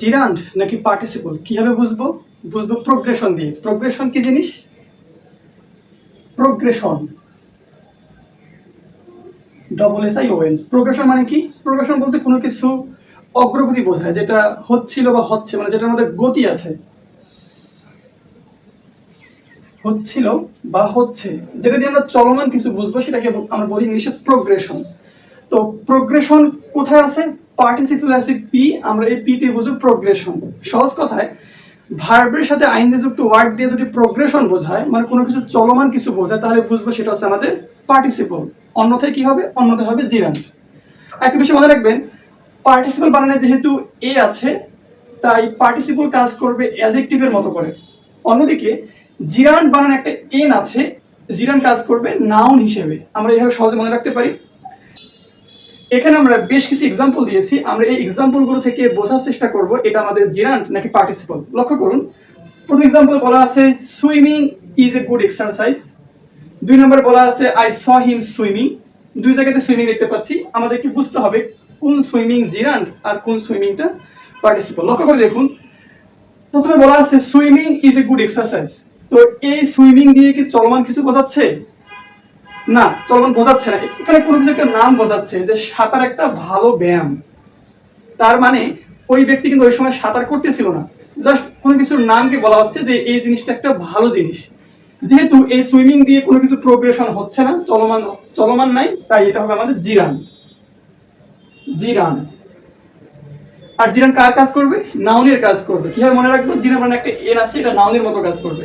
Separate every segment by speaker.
Speaker 1: জিরান্ড নাকি পার্টিসিপল কিভাবে বুঝবো? প্রোগ্রেশন দিয়ে। প্রোগ্রেশন কি জিনিস? Progression, SION। প্রোগ্রেশন মানে কি? প্রোগ্রেশন বলতে কোনো কিছু অগ্রগতি বোঝায়, যেটা হচ্ছিল বা হচ্ছে, মানে যেটার মধ্যে গতি আছে, হচ্ছিল বা হচ্ছে, যেটা দিয়ে আমরা চলমান কিছু বুঝবো সেটাকে আমরা বলি ইংলিশে প্রোগ্রেশন। তো প্রোগ্রেশন কোথায় আছে? পার্টিসিপল আছে পি, আমরা এই পি তে বুঝবো প্রোগ্রেশন। সহজ কথায় ভার্বের সাথে যুক্ত ওয়ার্ড দিয়ে যদি প্রোগ্রেশন বোঝায়, মানে কোনো কিছু চলমান কিছু বোঝায়, তাহলে বুঝবো সেটা হচ্ছে আমাদের পার্টিসিপল। অন্যথায় কি হবে? অন্যথায় হবে জিরান্ড। একটা বিষয় মনে রাখবেন, পার্টিসিপল বানানে যেহেতু এ আছে, তাই পার্টিসিপল কাজ করবে অ্যাডজেক্টিভের মতো করে। অন্যদিকে জিরান্ড বানানে একটা এন আছে, জিরান্ড কাজ করবে নাউন হিসেবে। আমরা এইভাবে সহজে মনে রাখতে পারি। এখানে আমরা বেশ কিছু এক্সাম্পল দিয়েছি, আমরা এই এক্সাম্পলগুলো থেকে বোঝার চেষ্টা করব এটা আমাদের জিরান্ড নাকি পার্টিসিপল। লক্ষ্য করুন, প্রথম এক্সাম্পল বলা আছে swimming is a good exercise. 2 নম্বরে বলা আছে আই স হিম সুইমিং। দুই জায়গাতে সুইমিং দেখতে পাচ্ছি, আমাদেরকে বুঝতে হবে কোন সুইমিং জিরান্ড আর কোন সুইমিংটা পার্টিসিপল। লক্ষ্য করে দেখুন, প্রথমে বলা আছে swimming is a good exercise. তো এই সুইমিং দিয়ে কি চলমান কিছু বোঝাচ্ছে? না, চলমান বোঝাচ্ছে না। এখানে কোনো কিছু একটা নাম বোঝাচ্ছে, যে সাঁতার একটা ভালো ব্যায়াম। তার মানে ওই ব্যক্তি কিন্তু ওই সময় সাঁতার করতেছিল না, জাস্ট কোনো কিছুর নামকে বলা হচ্ছে যে এই জিনিসটা একটা ভালো জিনিস। যেহেতু এই সুইমিং দিয়ে কোনো কিছু প্রোগ্রেশন হচ্ছে না, চলমান নাই, তাই এটা হবে আমাদের জিরান। জিরান। আর জিরান কার কাজ করবে? নাউনের কাজ করবে। কিভাবে মনে রাখবো? জিরান মানে একটা এন আছে, এটা নাউনের মতো কাজ করবে।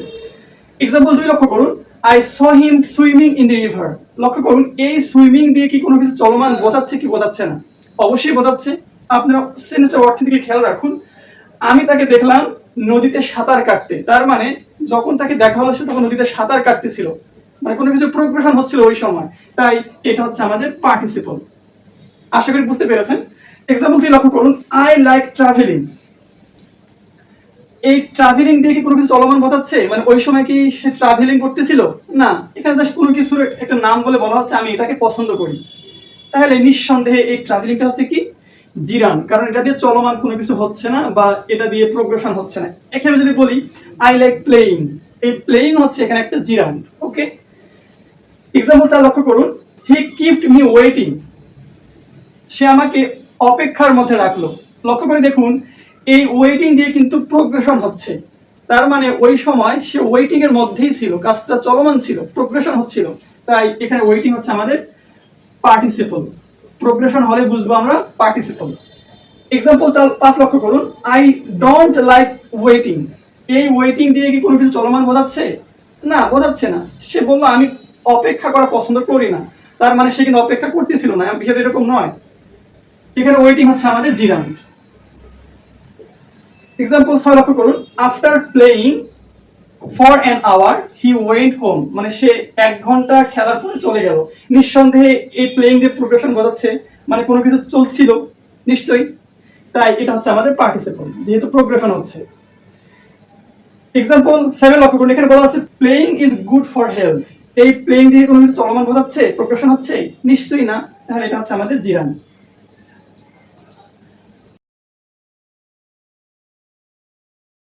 Speaker 1: এক্সাম্পল 2 লক্ষ্য করুন, I saw him swimming in the river. লক্ষ্য করুন, এই সুইমিং দিয়ে কি কোনো কিছু চলমান বোঝাচ্ছে কি বোঝাচ্ছে না? অবশ্যই বোঝাচ্ছে। আপনারা সেন্টেন্সটা অর্থের দিকে খেয়াল রাখুন। আমি তাকে দেখলাম নদীতে সাঁতার কাটতে, তার মানে যখন তাকে দেখা হলো সে তখন নদীতে সাঁতার কাটতেছিল, মানে কোনো কিছু প্রোগ্রেশন হচ্ছিল ওই সময়, তাই এটা হচ্ছে আমাদের পার্টিসিপল। আশা করি বুঝতে পেরেছেন। এক্সাম্পল 3 লক্ষ্য করুন, আই লাইক ট্রাভেলিং। এই ট্রাভেলিং দিয়ে কি কোনো কিছু চলমান বোঝাচ্ছে? মানে ওই সময় কি সে ট্রাভেলিং করতেছিল? না, এখানে জাস্ট কোনো কিছুর একটা নাম বলে বলা হচ্ছে আমি এটাকে পছন্দ করি। তাহলে নিঃসন্দেহে এই ট্রাভেলিংটা হচ্ছে কি? জিরান, কারণ এটা দিয়ে চলমান কোনো কিছু হচ্ছে না বা এটা দিয়ে প্রোগ্রেশন হচ্ছে না। এখানে যদি বলি আই লাইক প্লেইং, এই প্লেইং হচ্ছে এখানে একটা জিরান। ওকে। এক্সাম্পল 4 লক্ষ্য করুন, হি কিপড মি ওয়েটিং। সে আমাকে অপেক্ষার মধ্যে রাখলো। লক্ষ্য করে দেখুন, এই ওয়েটিং দিয়ে কিন্তু প্রোগ্রেশন হচ্ছে, তার মানে ওই সময় সে ওয়েটিং এর মধ্যেই ছিল, কাজটা চলমান ছিল, প্রোগ্রেশন হচ্ছিল, তাই এখানে ওয়েটিং হচ্ছে আমাদের পার্টিসিপল। প্রোগ্রেশন হলে বুঝবো আমরা পার্টিসিপল। এক্সাম্পল 5 লক্ষ্য করুন, আই ডোন্ট লাইক ওয়েটিং। এই ওয়েটিং দিয়ে কি কোনো কিছু চলমান বোঝাচ্ছে? না, বোঝাচ্ছে না। সে বললো আমি অপেক্ষা করা পছন্দ করি না, তার মানে সে কিন্তু অপেক্ষা করতেছিল না, বিষয়টা এরকম নয়। এখানে ওয়েটিং হচ্ছে আমাদের জিরান। এক্সাম্পল 6 লক্ষ্য করুন, after playing for an hour he went home. মানে সে 1 ঘন্টা খেলার পরে চলে গেল। নিঃসন্দেহে এই প্লেইং এর প্রোগ্রেশন বোঝাচ্ছে, মানে কোনো কিছু চলছিল নিশ্চয়ই, তাই এটা হচ্ছে আমাদের পার্টিসিপল, যেহেতু প্রোগ্রেশন হচ্ছে। এক্সাম্পল 7 লক্ষ্য করুন, এখানে বলা আছে playing is good for health. এই প্লেইং দিয়ে কোনো কিছু চলমান বোঝাচ্ছে, প্রোগ্রেশন হচ্ছে? নিশ্চয়ই না, তাহলে এটা হচ্ছে আমাদের জিরান।